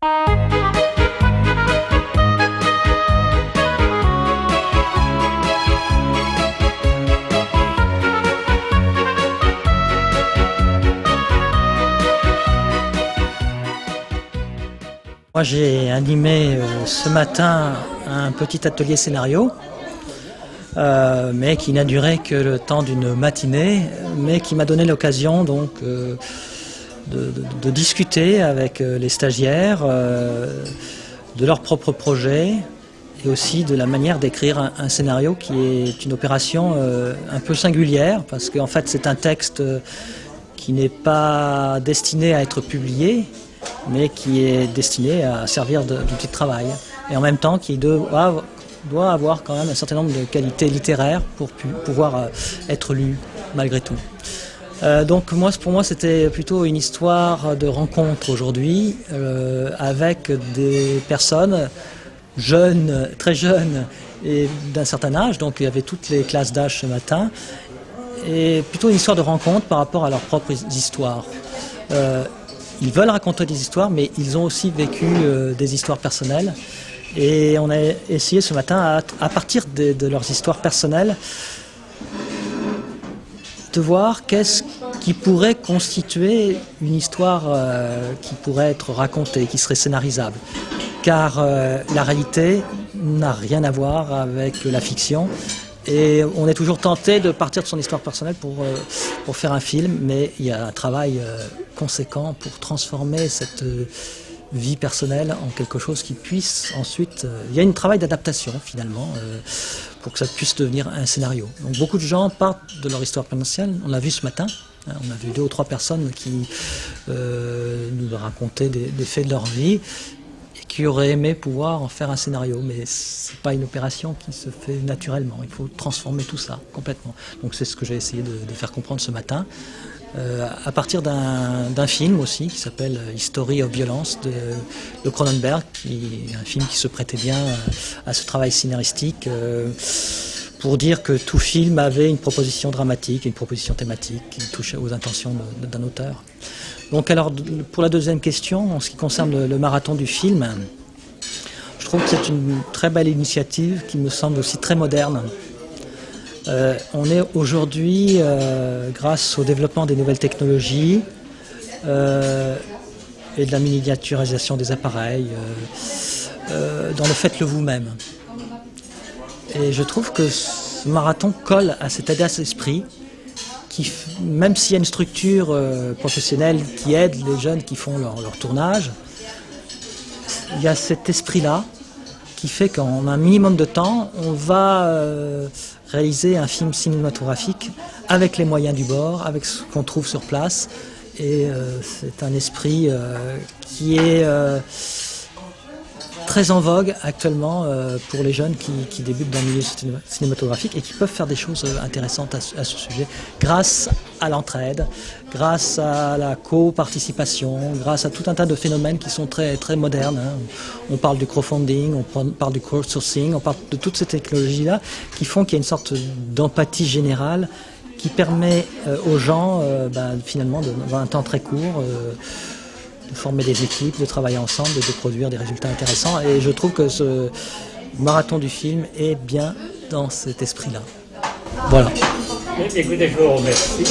Moi, j'ai animé ce matin un petit atelier scénario, mais qui n'a duré que le temps d'une matinée, mais qui m'a donné l'occasion donc de discuter avec les stagiaires de leurs propres projets et aussi de la manière d'écrire un scénario qui est une opération un peu singulière, parce qu'en fait c'est un texte qui n'est pas destiné à être publié, mais qui est destiné à servir d'outil de travail, et en même temps qui doit avoir quand même un certain nombre de qualités littéraires pour pouvoir être lu malgré tout. Donc pour moi c'était plutôt une histoire de rencontre aujourd'hui avec des personnes jeunes, très jeunes et d'un certain âge, donc il y avait toutes les classes d'âge ce matin, et plutôt une histoire de rencontre par rapport à leurs propres histoires. Ils veulent raconter des histoires, mais ils ont aussi vécu des histoires personnelles. Et on a essayé ce matin, à partir de leurs histoires personnelles, de voir qu'est-ce qui pourrait constituer une histoire qui pourrait être racontée, qui serait scénarisable. Car la réalité n'a rien à voir avec la fiction. Et on est toujours tenté de partir de son histoire personnelle pour faire un film, mais il y a un travail conséquent pour transformer cette vie personnelle en quelque chose qui puisse ensuite... il y a un travail d'adaptation finalement pour que ça puisse devenir un scénario. Donc beaucoup de gens partent de leur histoire personnelle, on l'a vu ce matin, hein, on a vu 2 ou 3 personnes qui nous racontaient des faits de leur vie, qui aurait aimé pouvoir en faire un scénario, mais c'est pas une opération qui se fait naturellement. Il faut transformer tout ça complètement. Donc c'est ce que j'ai essayé de faire comprendre ce matin, à partir d'un film aussi qui s'appelle History of Violence de Cronenberg, qui est un film qui se prêtait bien à ce travail scénaristique, pour dire que tout film avait une proposition dramatique, une proposition thématique qui touchait aux intentions d'un auteur. Donc alors, pour la deuxième question, en ce qui concerne le marathon du film, je trouve que c'est une très belle initiative qui me semble aussi très moderne. On est aujourd'hui, grâce au développement des nouvelles technologies et de la miniaturisation des appareils, dans le faites-le vous-même. Et je trouve que ce marathon colle à cet état d'esprit, même s'il y a une structure professionnelle qui aide les jeunes qui font leur tournage, il y a cet esprit-là qui fait qu'en un minimum de temps, on va réaliser un film cinématographique avec les moyens du bord, avec ce qu'on trouve sur place. Et c'est un esprit qui est très en vogue actuellement pour les jeunes qui débutent dans le milieu cinématographique et qui peuvent faire des choses intéressantes à ce sujet grâce à l'entraide, grâce à la co-participation, grâce à tout un tas de phénomènes qui sont très, très modernes. Hein. On parle du crowdfunding, on parle du crowdsourcing, on parle de toutes ces technologies-là qui font qu'il y a une sorte d'empathie générale qui permet aux gens finalement d'avoir un temps très court, de former des équipes, de travailler ensemble et de produire des résultats intéressants. Et je trouve que ce marathon du film est bien dans cet esprit-là. Voilà. Écoutez, je vous remercie.